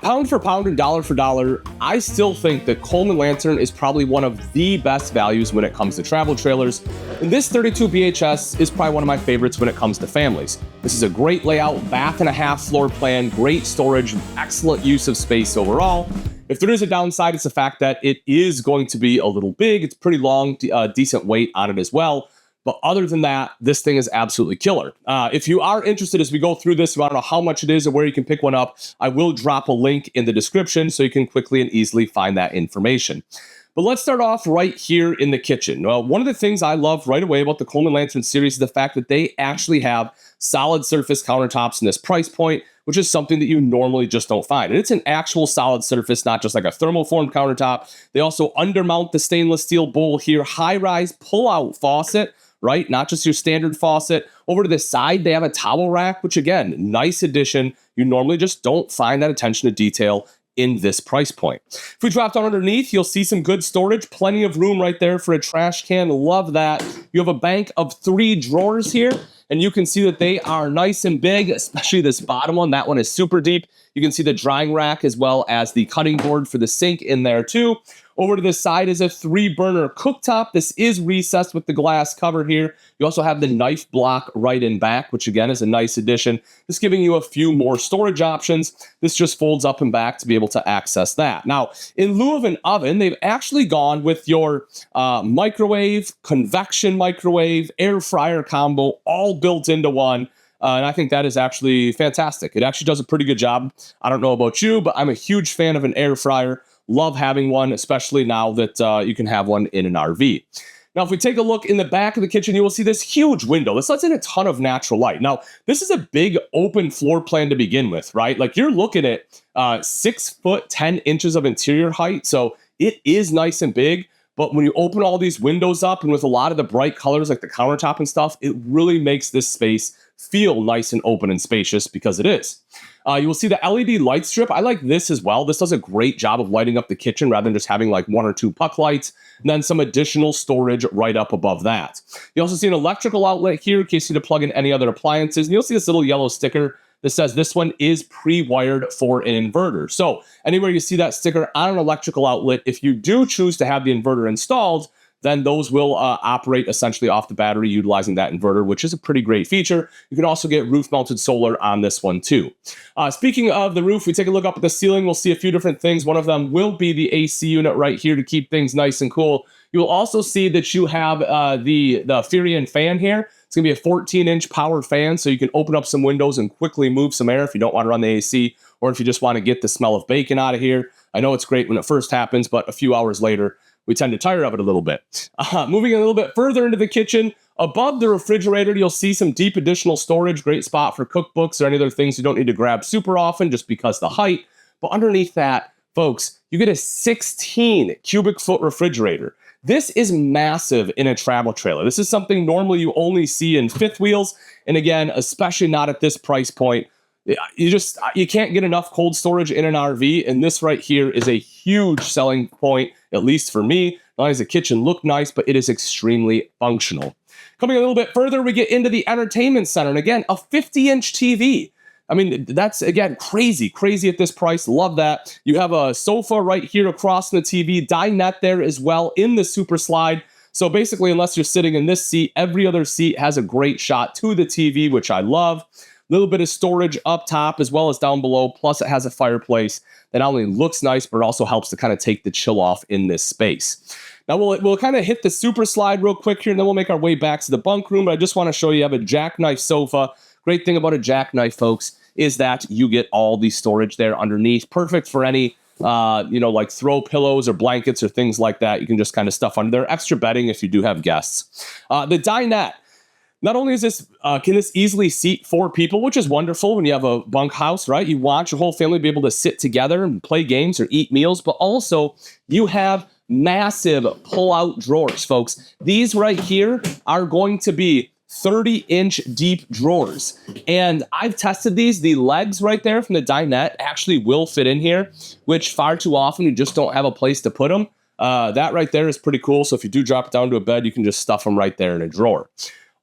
pound for pound and dollar for dollar, I still think that Coleman Lantern is probably one of the best values when it comes to travel trailers. And this 32 BHS is probably one of my favorites when it comes to families. This is a great layout, bath and a half floor plan, great storage, excellent use of space overall. If there is a downside, it's the fact that it is going to be a little big. It's pretty long, decent weight on it as well. But other than that, this thing is absolutely killer. If you are interested as we go through this, you want to know how much it is or where you can pick one up, I will drop a link in the description so you can quickly and easily find that information. But let's start off right here in the kitchen. Well, one of the things I love right away about the Coleman Lantern series is the fact that they actually have solid surface countertops in this price point, which is something that you normally just don't find. And it's an actual solid surface, not just like a thermoformed countertop. They also undermount the stainless steel bowl here, high-rise pull-out faucet, right? Not just your standard faucet. Over to the side, they have a towel rack, which again, nice addition. You normally just don't find that attention to detail in this price point. If we drop down underneath, you'll see some good storage, plenty of room right there for a trash can. Love that. You have a bank of 3 drawers here, and you can see that they are nice and big, especially this bottom one. That one is super deep. You can see the drying rack as well as the cutting board for the sink in there too. Over to the side is a 3-burner cooktop. This is recessed with the glass cover here. You also have the knife block right in back, which again is a nice addition. Just giving you a few more storage options. This just folds up and back to be able to access that. Now, in lieu of an oven, they've actually gone with your microwave, convection microwave, air fryer combo, all built into one. And I think that is actually fantastic. It actually does a pretty good job. I don't know about you, but I'm a huge fan of an air fryer. Love having one, especially now that you can have one in an RV. Now, if we take a look in the back of the kitchen, you will see this huge window. This lets in a ton of natural light. Now, this is a big open floor plan to begin with, right? Like you're looking at 6 foot 10 inches of interior height. So it is nice and big. But when you open all these windows up and with a lot of the bright colors like the countertop and stuff, it really makes this space feel nice and open and spacious because it is. You will see the LED light strip. I like this as well. This does a great job of lighting up the kitchen rather than just having like 1 or 2 puck lights, and then some additional storage right up above that. You also see an electrical outlet here in case you need to plug in any other appliances. And you'll see this little yellow sticker that says this one is pre-wired for an inverter. So anywhere you see that sticker on an electrical outlet, if you do choose to have the inverter installed, then those will operate essentially off the battery utilizing that inverter, which is a pretty great feature. You can also get roof-mounted solar on this one too. Speaking of the roof, we take a look up at the ceiling. We'll see a few different things. One of them will be the AC unit right here to keep things nice and cool. You will also see that you have the Furion fan here. It's going to be a 14-inch power fan, so you can open up some windows and quickly move some air if you don't want to run the AC, or if you just want to get the smell of bacon out of here. I know it's great when it first happens, but a few hours later, we tend to tire of it a little bit. Moving a little bit further into the kitchen, above the refrigerator, you'll see some deep additional storage. Great spot for cookbooks or any other things you don't need to grab super often just because of the height. But underneath that, folks, you get a 16 cubic foot refrigerator. This is massive in a travel trailer. This is something normally you only see in fifth wheels. And again, especially not at this price point. You can't get enough cold storage in an RV, and this right here is a huge selling point, at least for me. Not only does the kitchen look nice, but it is extremely functional. Coming a little bit further, we get into the entertainment center, and again, a 50-inch TV. I mean, that's, again, crazy at this price. Love that. You have a sofa right here across from the TV, dinette there as well in the super slide. So basically, unless you're sitting in this seat, every other seat has a great shot to the TV, which I love. Little bit of storage up top as well as down below. Plus, it has a fireplace that not only looks nice, but it also helps to kind of take the chill off in this space. Now, we'll kind of hit the super slide real quick here, and then we'll make our way back to the bunk room. But I just want to show you have a jackknife sofa. Great thing about a jackknife, folks, is that you get all the storage there underneath. Perfect for any, like throw pillows or blankets or things like that. You can just kind of stuff under there. Extra bedding if you do have guests. The dinette. Not only is this, can this easily seat 4 people, which is wonderful when you have a bunkhouse, right? You want your whole family to be able to sit together and play games or eat meals, but also you have massive pull-out drawers, folks. These right here are going to be 30-inch deep drawers. And I've tested these. The legs right there from the dinette actually will fit in here, which far too often you just don't have a place to put them. That right there is pretty cool. So if you do drop it down to a bed, you can just stuff them right there in a drawer.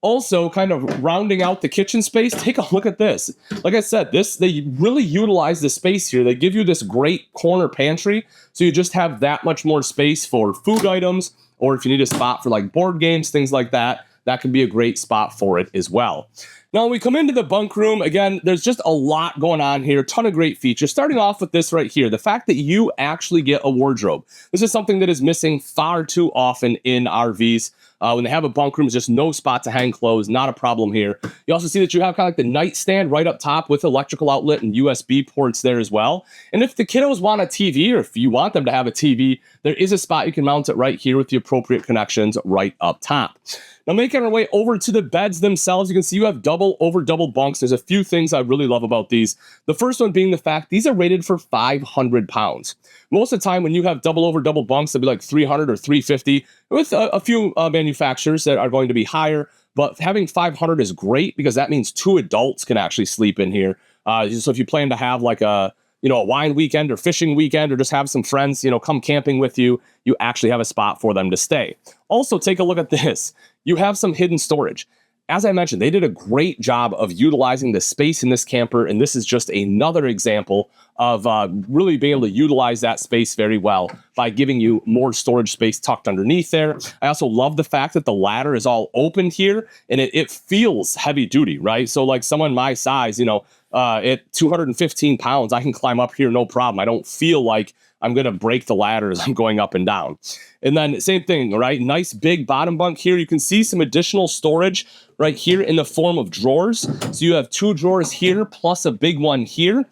Also, kind of rounding out the kitchen space, take a look at this. Like I said, they really utilize the space here. They give you this great corner pantry, so you just have that much more space for food items, or if you need a spot for like board games, things like that, that can be a great spot for it as well. Now, when we come into the bunk room, again, there's just a lot going on here, a ton of great features. Starting off with this right here, the fact that you actually get a wardrobe. This is something that is missing far too often in RVs. When they have a bunk room, there's just no spot to hang clothes, not a problem here. You also see that you have kind of like the nightstand right up top with electrical outlet and USB ports there as well. And if the kiddos want a TV, or if you want them to have a TV, there is a spot you can mount it right here with the appropriate connections right up top. Now, making our way over to the beds themselves, you can see you have double over double bunks. There's a few things I really love about these. The first one being the fact these are rated for 500 pounds. Most of the time when you have double over double bunks, they'll be like 300 or 350, with a few manufacturers that are going to be higher. But having 500 is great because that means 2 adults can actually sleep in here. So if you plan to have like a wine weekend or fishing weekend, or just have some friends, come camping with you, you actually have a spot for them to stay. Also, take a look at this. You have some hidden storage. As I mentioned, they did a great job of utilizing the space in this camper, and this is just another example of really being able to utilize that space very well by giving you more storage space tucked underneath there. I also love the fact that the ladder is all open here, and it feels heavy duty, right? So like someone my size, at 215 pounds, I can climb up here no problem. I don't feel like I'm going to break the ladder as I'm going up and down. And then same thing, right? Nice big bottom bunk here. You can see some additional storage right here in the form of drawers. So you have 2 drawers here plus a big one here.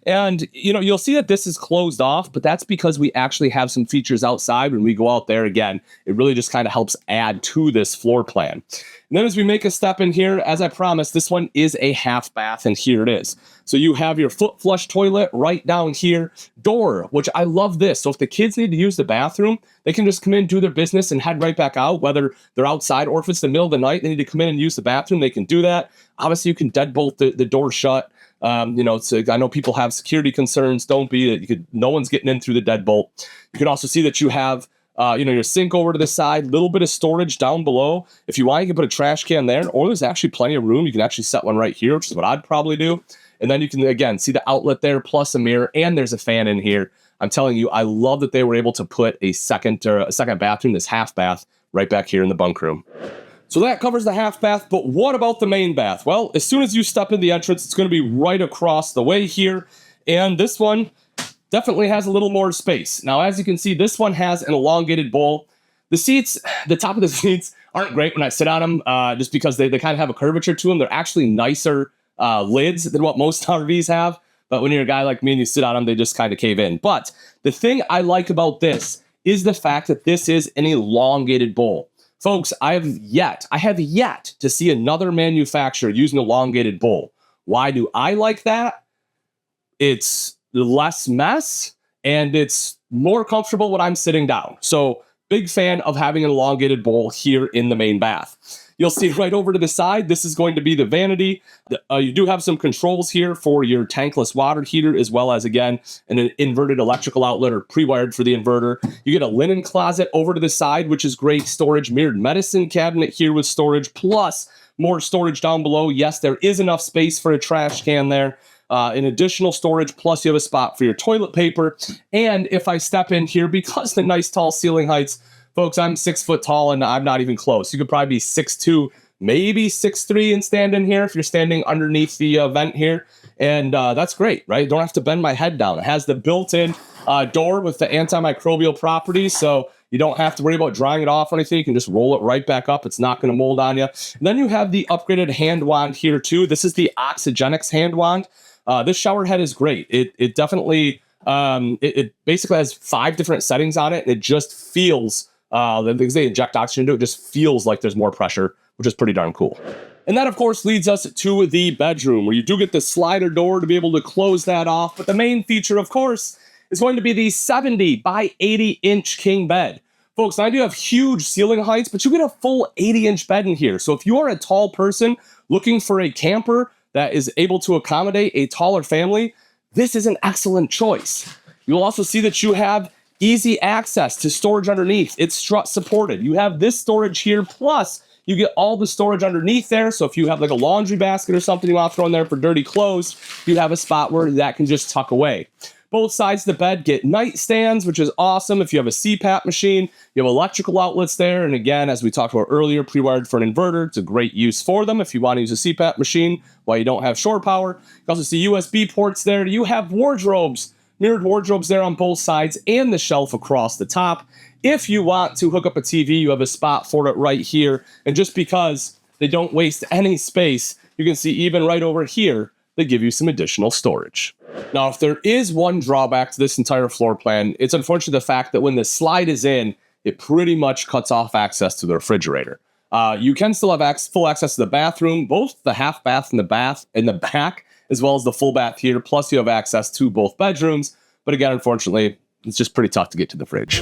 And, you'll see that this is closed off, but that's because we actually have some features outside when we go out there. Again, it really just kind of helps add to this floor plan. And then as we make a step in here, as I promised, this one is a half bath, and here it is. So you have your foot flush toilet right down here, door, which I love this. So if the kids need to use the bathroom, they can just come in, do their business, and head right back out, whether they're outside or if it's the middle of the night, they need to come in and use the bathroom, they can do that. Obviously, you can deadbolt the door shut. So I know people have security concerns. Don't be. No one's getting in through the deadbolt. You can also see that you have your sink over to the side, little bit of storage down below. If you want, you can put a trash can there, or there's actually plenty of room. You can actually set one right here, which is what I'd probably do. And then you can, again, see the outlet there, plus a mirror, and there's a fan in here. I'm telling you, I love that they were able to put a second bathroom, this half bath, right back here in the bunk room. So that covers the half bath, but what about the main bath? Well, as soon as you step in the entrance, it's going to be right across the way here. And this one definitely has a little more space. Now, as you can see, this one has an elongated bowl. The seats, the top of the seats aren't great when I sit on them, just because they kind of have a curvature to them. They're actually nicer lids than what most RVs have. But when you're a guy like me and you sit on them, they just kind of cave in. But the thing I like about this is the fact that this is an elongated bowl. Folks, I have yet to see another manufacturer use an elongated bowl. Why do I like that? It's less mess, and it's more comfortable when I'm sitting down. So big fan of having an elongated bowl here in the main bath. You'll see right over to the side, this is going to be the vanity. You do have some controls here for your tankless water heater, as well as, again, an inverted electrical outlet or pre-wired for the inverter. You get a linen closet over to the side, which is great storage. Mirrored medicine cabinet here with storage, plus more storage down below. Yes, there is enough space for a trash can there. An additional storage, plus you have a spot for your toilet paper. And if I step in here, because the nice tall ceiling heights, folks, I'm 6 foot tall and I'm not even close. You could probably be 6'2", maybe 6'3", and stand in here if you're standing underneath the vent here. And that's great, right? Don't have to bend my head down. It has the built-in door with the antimicrobial properties, so you don't have to worry about drying it off or anything. You can just roll it right back up. It's not going to mold on you. And then you have the upgraded hand wand here too. This is the Oxygenics hand wand. This shower head is great. It definitely, it basically has 5 different settings on it, and it just feels, because they inject oxygen into it, just feels like there's more pressure, which is pretty darn cool. And that, of course, leads us to the bedroom, where you do get the slider door to be able to close that off. But the main feature, of course, is going to be the 70 by 80-inch king bed. Folks, I do have huge ceiling heights, but you get a full 80-inch bed in here. So if you are a tall person looking for a camper that is able to accommodate a taller family, this is an excellent choice. You'll also see that you have easy access to storage underneath. It's strut supported. You have this storage here, plus You get all the storage underneath there, so if you have like a laundry basket or something you want to throw in there for dirty clothes, you have a spot where that can just tuck away. Both sides of the bed get nightstands, which is awesome. If you have a CPAP machine, you have electrical outlets there. And again, as we talked about earlier, pre-wired for an inverter. It's a great use for them if you want to use a CPAP machine while you don't have shore power. You also see USB ports there. You have wardrobes, mirrored wardrobes there on both sides and the shelf across the top. If you want to hook up a TV, you have a spot for it right here. And just because they don't waste any space, you can see even right over here, they give you some additional storage. Now, if there is one drawback to this entire floor plan, it's unfortunately the fact that when the slide is in, it pretty much cuts off access to the refrigerator. You can still have full access to the bathroom, both the half bath and the bath in the back, as well as the full bath here. Plus, you have access to both bedrooms. But again, unfortunately, it's just pretty tough to get to the fridge.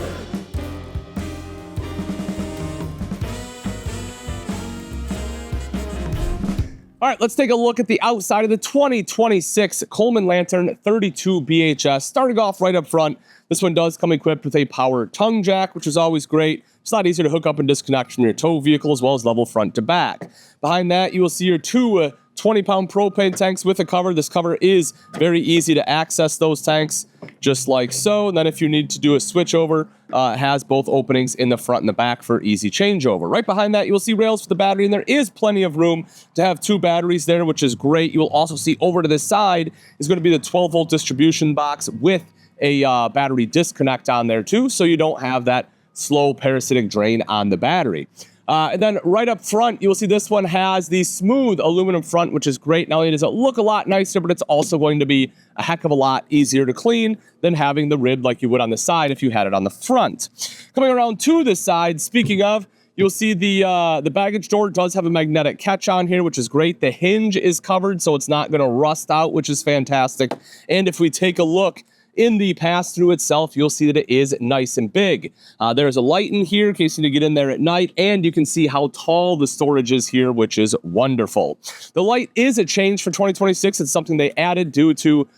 All right, let's take a look at the outside of the 2026 Coleman Lantern 32 BHS. Starting off right up front, this one does come equipped with a power tongue jack, which is always great. It's a lot easier to hook up and disconnect from your tow vehicle, as well as level front to back. Behind that, you will see your two 20-pound propane tanks with a cover. This cover is very easy to access those tanks, just like so. And then if you need to do a switchover, it has both openings in the front and the back for easy changeover. Right behind that, you'll see rails for the battery, and there is plenty of room to have two batteries there, which is great. You will also see over to the side is going to be the 12-volt distribution box with a battery disconnect on there too, so you don't have that slow parasitic drain on the battery. And then right up front, you'll see this one has the smooth aluminum front, which is great. Not only does it look a lot nicer, but it's also going to be a heck of a lot easier to clean than having the rib like you would on the side if you had it on the front. Coming around to the side, speaking of, you'll see the baggage door does have a magnetic catch on here, which is great. The hinge is covered, so it's not going to rust out, which is fantastic. And if we take a look in the pass-through itself, you'll see that it is nice and big. There's a light in here in case you need to get in there at night, and you can see how tall the storage is here, which is wonderful. The light is a change for 2026. It's something they added due to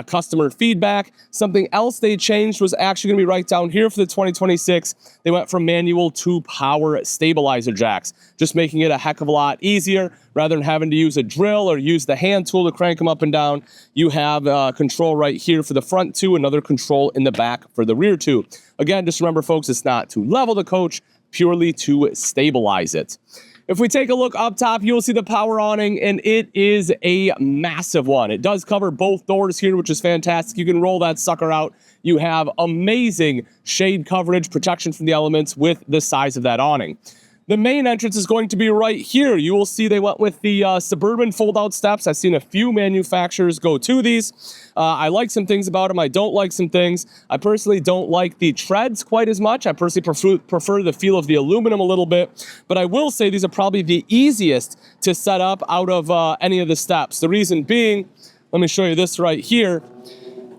customer feedback. Something else they changed was actually going to be right down here for the 2026. They went from manual to power stabilizer jacks, just making it a heck of a lot easier. Rather than having to use a drill or use the hand tool to crank them up and down, you have control right here for the front two, another control in the back for the rear two. Again, just remember, folks, it's not to level the coach, purely to stabilize it. If we take a look up top, you'll see the power awning, and it is a massive one. It does cover both doors here, which is fantastic. You can roll that sucker out. You have amazing shade coverage, protection from the elements with the size of that awning. The main entrance is going to be right here. You will see they went with the Suburban fold-out steps. I've seen a few manufacturers go to these. I like some things about them. I don't like some things. I personally don't like the treads quite as much. I personally prefer the feel of the aluminum a little bit. But I will say these are probably the easiest to set up out of any of the steps. The reason being, let me show you this right here.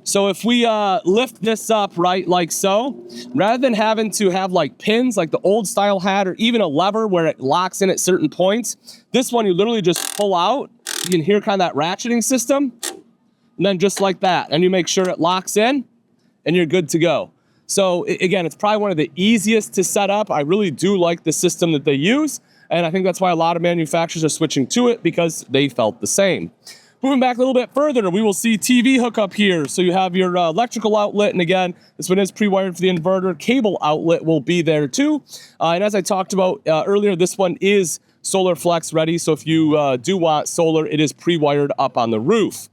So if we lift this up, right, like so, rather than having to have like pins like the old style had, or even a lever where it locks in at certain points, this one you literally just pull out. You can hear kind of that ratcheting system, and then just like that, and you make sure it locks in, and you're good to go. So again, it's probably one of the easiest to set up. I really do like the system that they use, and I think that's why a lot of manufacturers are switching to it, because they felt the same. Moving back a little bit further, we will see TV hookup here. So you have your electrical outlet, and again, this one is pre-wired for the inverter. Cable outlet will be there too. And as I talked about earlier, this one is solar flex ready. So if you do want solar, it is pre-wired up on the roof.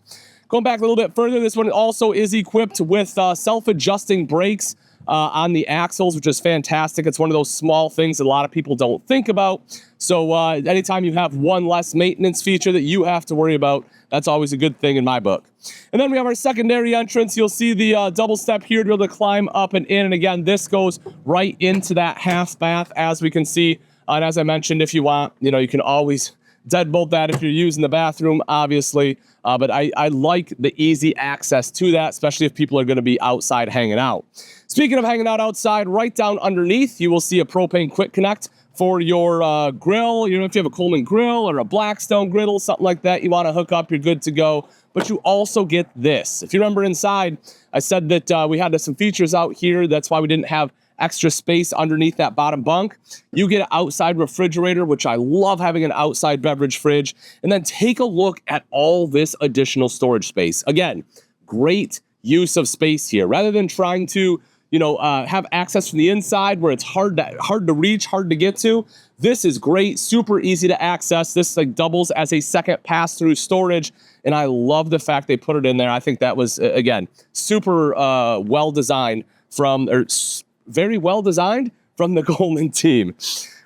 Going back a little bit further, this one also is equipped with self-adjusting brakes on the axles, which is fantastic. It's one of those small things that a lot of people don't think about. So anytime you have one less maintenance feature that you have to worry about, that's always a good thing in my book. And then we have our secondary entrance. You'll see the double step here to be able to climb up and in. And again, this goes right into that half bath, as we can see. And as I mentioned, if you want, you can always deadbolt that if you're using the bathroom, obviously. But I like the easy access to that, especially if people are going to be outside hanging out. Speaking of hanging out outside, right down underneath, you will see a propane quick connect for your grill. If you have a Coleman grill or a Blackstone griddle, something like that, you want to hook up, you're good to go. But you also get this. If you remember inside, I said that we had some features out here. That's why we didn't have extra space underneath that bottom bunk. You get an outside refrigerator, which I love having an outside beverage fridge. And then take a look at all this additional storage space. Again, great use of space here. Rather than trying to have access from the inside where it's hard to reach, hard to get to. This is great, super easy to access. This like doubles as a second pass-through storage, and I love the fact they put it in there. I think that was, again, super well designed very well designed from the Coleman team.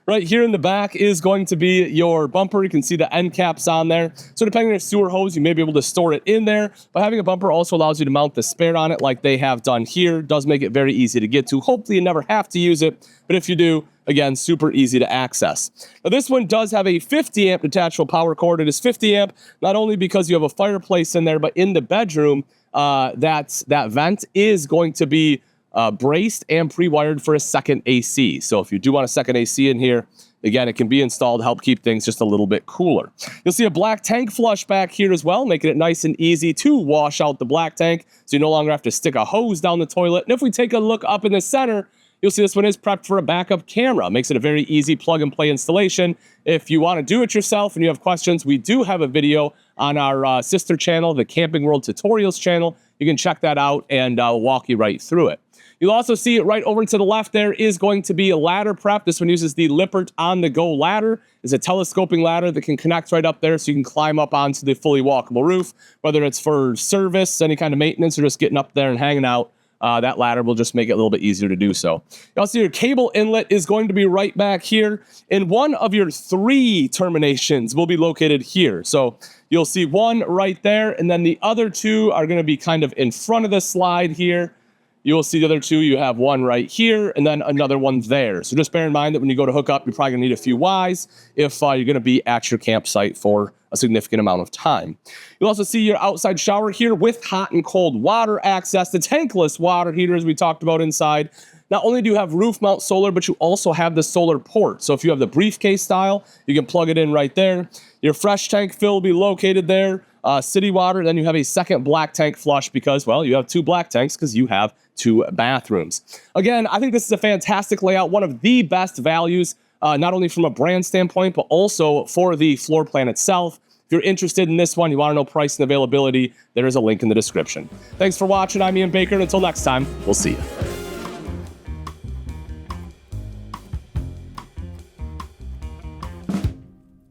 Right here in the back is going to be your bumper. You can see the end caps on there. So depending on your sewer hose, you may be able to store it in there. But having a bumper also allows you to mount the spare on it like they have done here. Does make it very easy to get to. Hopefully you never have to use it. But if you do, again, super easy to access. Now this one does have a 50 amp detachable power cord. It is 50 amp, not only because you have a fireplace in there, but in the bedroom, that vent is going to be braced and pre-wired for a second AC. So if you do want a second AC in here, again, it can be installed to help keep things just a little bit cooler. You'll see a black tank flush back here as well, making it nice and easy to wash out the black tank, so you no longer have to stick a hose down the toilet. And if we take a look up in the center, you'll see this one is prepped for a backup camera. Makes it a very easy plug-and-play installation. If you want to do it yourself and you have questions, we do have a video on our sister channel, the Camping World Tutorials channel. You can check that out and I'll walk you right through it. You'll also see it right over to the left there is going to be a ladder prep. This one uses the Lippert on-the-go ladder. It's a telescoping ladder that can connect right up there so you can climb up onto the fully walkable roof, whether it's for service, any kind of maintenance, or just getting up there and hanging out. That ladder will just make it a little bit easier to do so. You also see your cable inlet is going to be right back here, and one of your 3 terminations will be located here. So you'll see one right there, and then the other 2 are going to be kind of in front of the slide here. You will see the other 2. You have one right here and then another one there. So just bear in mind that when you go to hook up, you're probably going to need a few Ys if you're going to be at your campsite for a significant amount of time. You'll also see your outside shower here with hot and cold water access, the tankless water heater as we talked about inside. Not only do you have roof mount solar, but you also have the solar port. So if you have the briefcase style, you can plug it in right there. Your fresh tank fill will be located there. City water, then you have a second black tank flush because, well, you have 2 black tanks because you have 2 bathrooms. Again, I think this is a fantastic layout, one of the best values, not only from a brand standpoint, but also for the floor plan itself. If you're interested in this one, you want to know price and availability, there is a link in the description. Thanks for watching. I'm Ian Baker, and until next time, we'll see you.